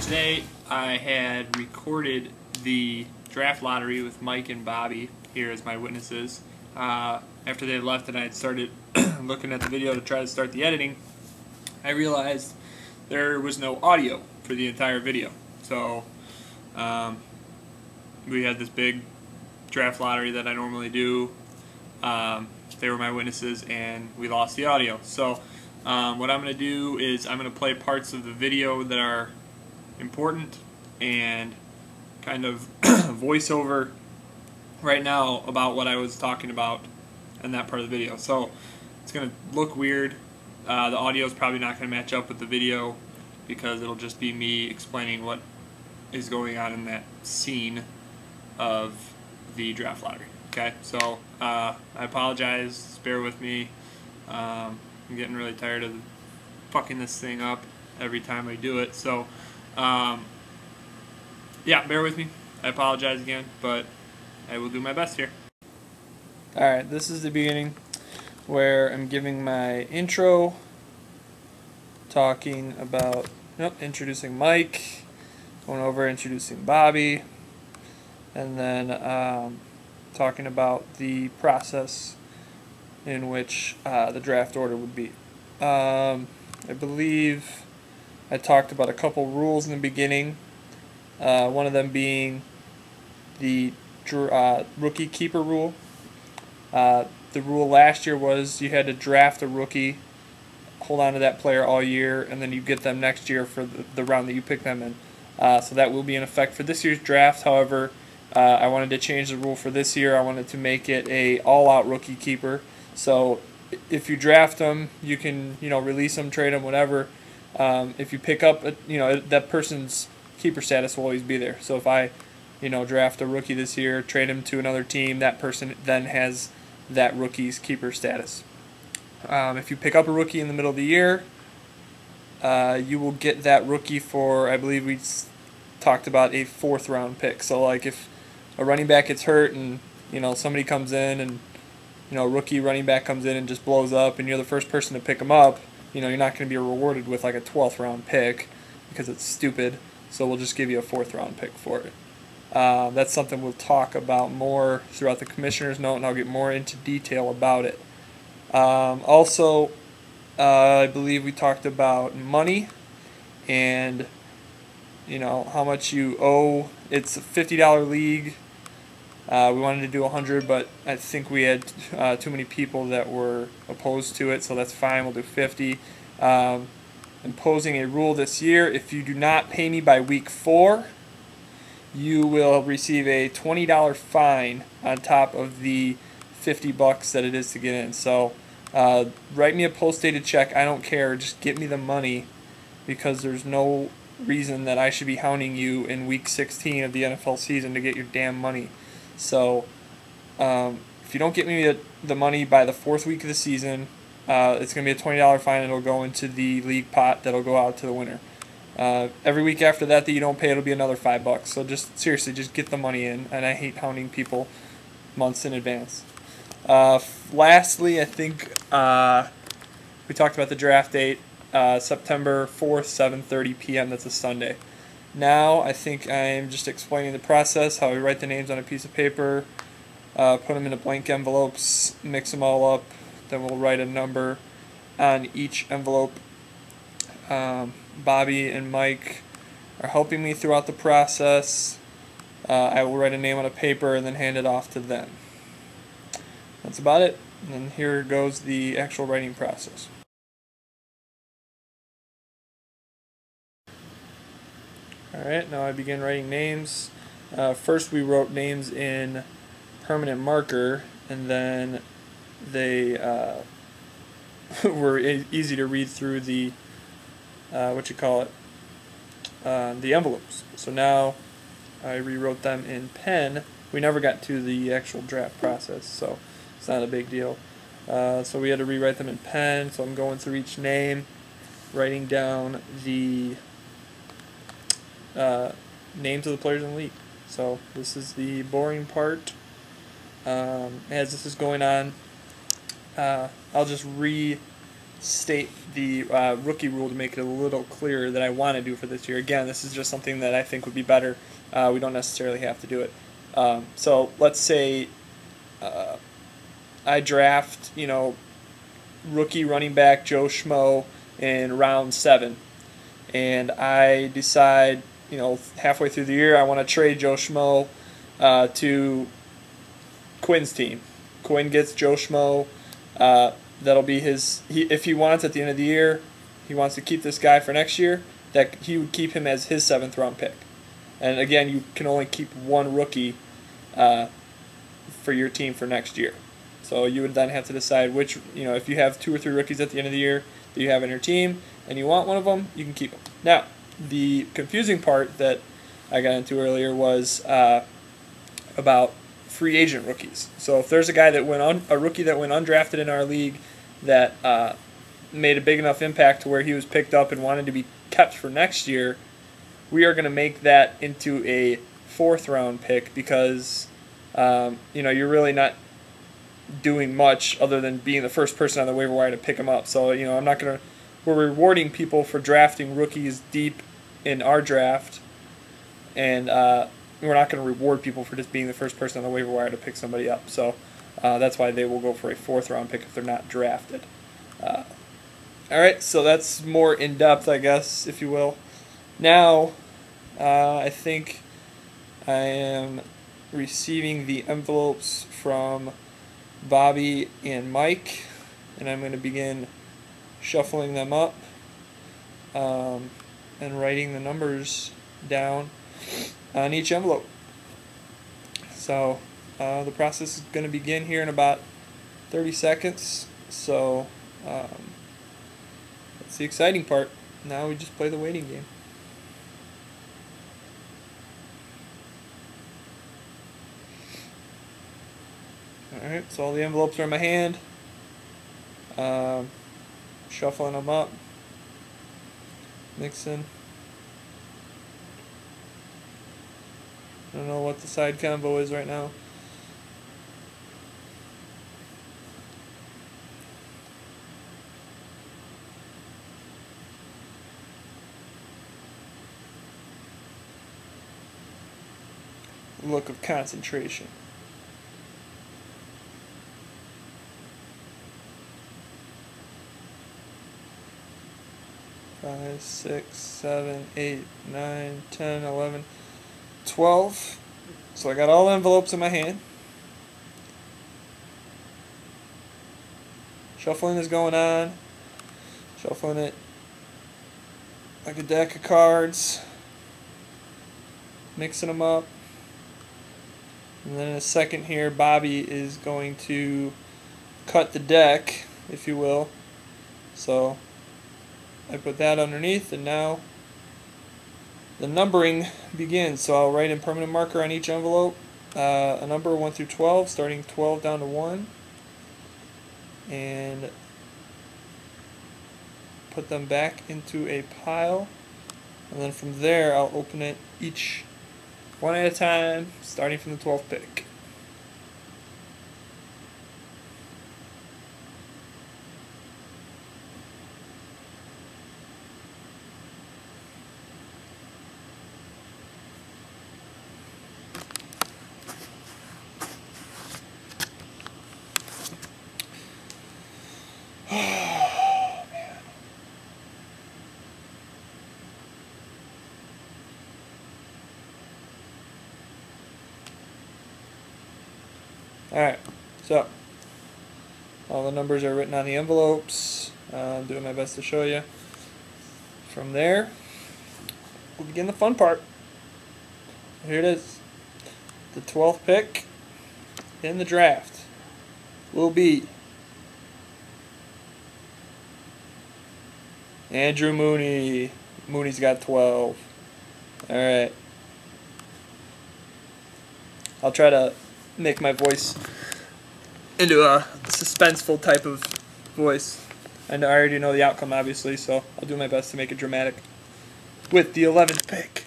today I had recorded the draft lottery with Mike and Bobby here as my witnesses. After they left and I had started looking at the video to try to start the editing, I realized there was no audio for the entire video. So we had this big draft lottery that I normally do. They were my witnesses and we lost the audio. So what I'm going to do is I'm going to play parts of the video that are important and kind of voiceover right now about what I was talking about in that part of the video. So it's going to look weird. The audio is probably not going to match up with the video because it'll just be me explaining what is going on in that scene of the draft lottery. Okay, so I apologize. Bear with me. I'm getting really tired of fucking this thing up every time I do it. So, yeah, bear with me. I apologize again, but I will do my best here. Alright, this is the beginning where I'm giving my intro, talking about, introducing Mike, going over introducing Bobby, and then talking about the process in which the draft order would be. I believe I talked about a couple rules in the beginning, one of them being the rookie keeper rule. The rule last year was you had to draft a rookie, hold on to that player all year, and then you get them next year for the round that you pick them in. So that will be in effect for this year's draft. However, I wanted to change the rule for this year. I wanted to make it a all-out rookie keeper. So if you draft them, you can release them, trade them, whatever. If you pick up, that person's keeper status will always be there. So if I draft a rookie this year, trade him to another team, that person then has that rookie's keeper status. If you pick up a rookie in the middle of the year, you will get that rookie for, I believe we talked about, a 4th round pick. So like if a running back gets hurt and somebody comes in and a rookie running back comes in and just blows up and you're the first person to pick him up, you're not going to be rewarded with like a 12th round pick because it's stupid. So we'll just give you a 4th round pick for it. That's something we'll talk about more throughout the commissioner's note, and I'll get more into detail about it. Also, I believe we talked about money and how much you owe. It's a $50 league. We wanted to do 100, but I think we had too many people that were opposed to it, so that's fine. We'll do 50. Imposing a rule this year: if you do not pay me by week 4, you will receive a $20 fine on top of the $50 that it is to get in. So write me a post-dated check. I don't care. Just get me the money, because there's no reason that I should be hounding you in week 16 of the NFL season to get your damn money. So if you don't get me the money by the 4th week of the season, it's going to be a $20 fine. It'll go into the league pot that'll go out to the winner. Every week after that you don't pay, it'll be another $5. So just seriously, just get the money in. And I hate hounding people months in advance. Lastly, I think we talked about the draft date, September 4th, 7:30 p.m. That's a Sunday. Now I think I'm just explaining the process, how we write the names on a piece of paper, put them into blank envelopes, mix them all up, then we'll write a number on each envelope. Bobby and Mike are helping me throughout the process. I will write a name on a paper and then hand it off to them. That's about it. And here goes the actual writing process. Alright, now I begin writing names. First we wrote names in permanent marker, and then they were easy to read through the the envelopes. So now I rewrote them in pen. We never got to the actual draft process, so it's not a big deal. So we had to rewrite them in pen, so I'm going through each name, writing down the names of the players in the league. So this is the boring part. As this is going on, I'll just state the rookie rule to make it a little clearer that I want to do for this year. Again, this is just something that I think would be better. We don't necessarily have to do it. So let's say I draft, rookie running back Joe Schmo in round 7, and I decide, halfway through the year I want to trade Joe Schmo to Quinn's team. Quinn gets Joe Schmo. That'll be his. If he wants at the end of the year, he wants to keep this guy for next year, that he would keep him as his 7th round pick. And again, you can only keep one rookie for your team for next year. So you would then have to decide which, if you have 2 or 3 rookies at the end of the year that you have in your team and you want one of them, you can keep them. Now, the confusing part that I got into earlier was about free agent rookies. So if there's a guy that a rookie that went undrafted in our league that made a big enough impact to where he was picked up and wanted to be kept for next year, we are going to make that into a 4th round pick because you're really not doing much other than being the first person on the waiver wire to pick him up. So we're rewarding people for drafting rookies deep in our draft, and we're not going to reward people for just being the first person on the waiver wire to pick somebody up. So that's why they will go for a 4th round pick if they're not drafted. All right, so that's more in depth, I guess, if you will. Now, I think I am receiving the envelopes from Bobby and Mike, and I'm going to begin shuffling them up and writing the numbers down on each envelope. So the process is going to begin here in about 30 seconds. So that's the exciting part. Now we just play the waiting game. Alright, so all the envelopes are in my hand. Shuffling them up. Mixing. I don't know what the side combo is right now. Look of concentration. Five, 6, 7, 8, 9, 10, 11, 12. So I got all the envelopes in my hand. Shuffling is going on. Shuffling it like a deck of cards. Mixing them up. And then in a second here, Bobby is going to cut the deck, if you will. So I put that underneath, and now the numbering begins. So I'll write in permanent marker on each envelope a number 1 through 12, starting 12 down to 1, and put them back into a pile. And then from there, I'll open it each one at a time, starting from the 12th pick. Alright, so all the numbers are written on the envelopes. I'm doing my best to show you. From there, we'll begin the fun part. Here it is. The 12th pick in the draft will be Andrew Mooney. Mooney's got 12. Alright. I'll try to make my voice into a suspenseful type of voice. And I already know the outcome, obviously, so I'll do my best to make it dramatic. With the 11th pick,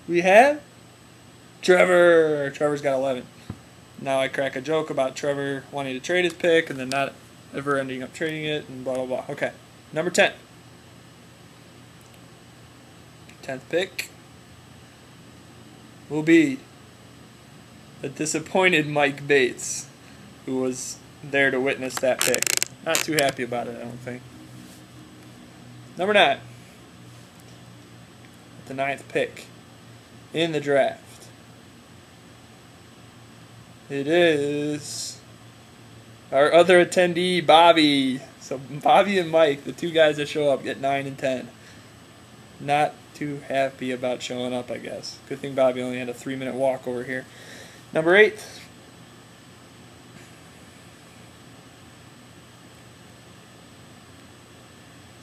we have Trevor. Trevor's got 11. Now I crack a joke about Trevor wanting to trade his pick and then not ever ending up trading it, and blah, blah, blah. Okay, number 10. 10th pick will be the disappointed Mike Bates, who was there to witness that pick. Not too happy about it, I don't think. Number 9. The 9th pick in the draft. It is our other attendee, Bobby. So Bobby and Mike, the two guys that show up, get 9 and 10. Not too happy about showing up, I guess. Good thing Bobby only had a 3-minute walk over here. Number 8.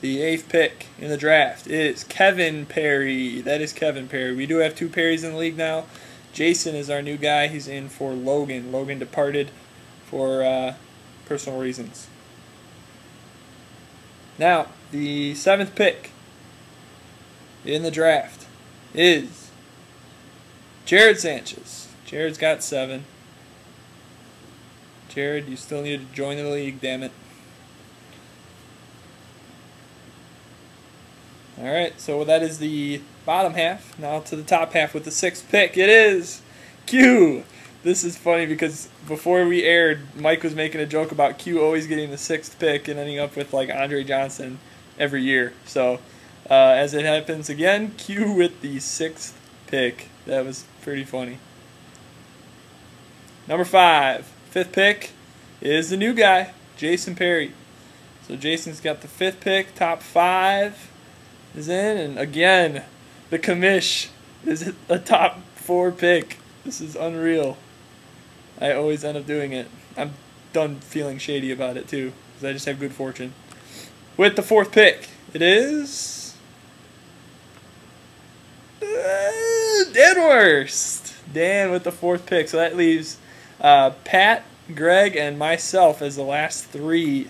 The 8th pick in the draft is Kevin Perry. That is Kevin Perry. We do have 2 Perrys in the league now. Jason is our new guy. He's in for Logan. Logan departed for personal reasons. Now, the 7th pick in the draft is Jared Sanchez. Jared's got 7. Jared, you still need to join the league, damn it. Alright, so that is the bottom half. Now to the top half with the 6th pick. It is Q. This is funny because before we aired, Mike was making a joke about Q always getting the 6th pick and ending up with like Andre Johnson every year. So as it happens again, Q with the 6th pick. That was pretty funny. Number 5, 5th pick is the new guy, Jason Perry. So Jason's got the 5th pick, top 5 is in, and again, the commish is a top 4 pick. This is unreal. I always end up doing it. I'm done feeling shady about it too, because I just have good fortune. With the 4th pick, it is Dan Worst. Dan with the 4th pick. So that leaves Pat, Greg, and myself as the last 3.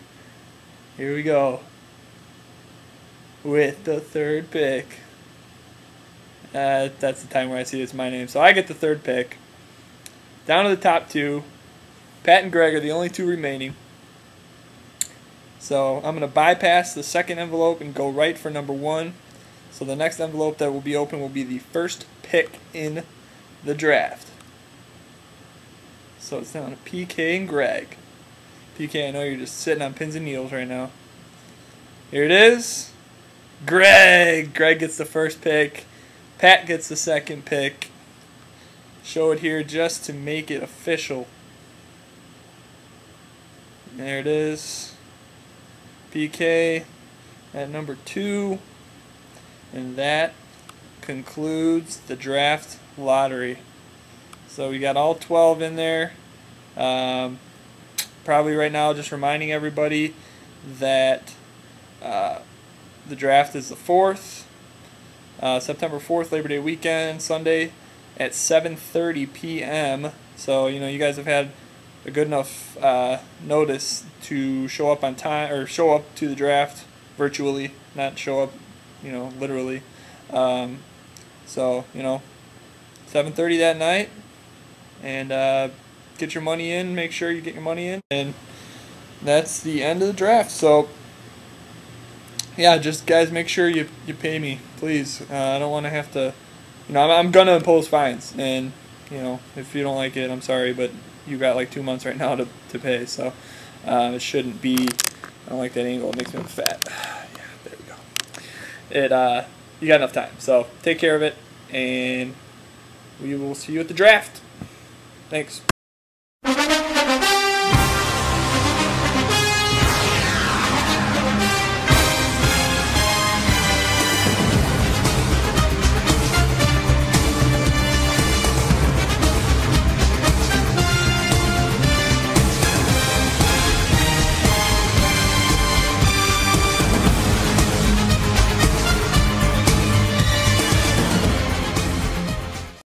Here we go. With the 3rd pick. That's the time where I see it's my name. So I get the 3rd pick. Down to the top 2. Pat and Greg are the only 2 remaining. So I'm going to bypass the 2nd envelope and go right for number 1. So the next envelope that will be open will be the 1st pick in the draft. So it's down to PK and Greg. PK, I know you're just sitting on pins and needles right now. Here it is. Greg! Greg gets the 1st pick. Pat gets the 2nd pick. Show it here just to make it official. There it is. PK at number 2. And that concludes the draft lottery. So we got all 12 in there. Probably right now just reminding everybody that the draft is the 4th, September 4th, Labor Day weekend, Sunday at 7:30 p.m. So, you know, you guys have had a good enough notice to show up on time, or show up to the draft virtually, not show up, you know, literally. So, you know, 7:30 that night, and get your money in, make sure you get your money in, and that's the end of the draft. So yeah, just guys, make sure you pay me, please. I don't want to have to, you know, I'm gonna impose fines, and you know, if you don't like it, I'm sorry, but you got like 2 months right now to pay, so it shouldn't be. I don't like that angle; it makes me look fat. Yeah, there we go. You got enough time, so take care of it, and we will see you at the draft. Thanks.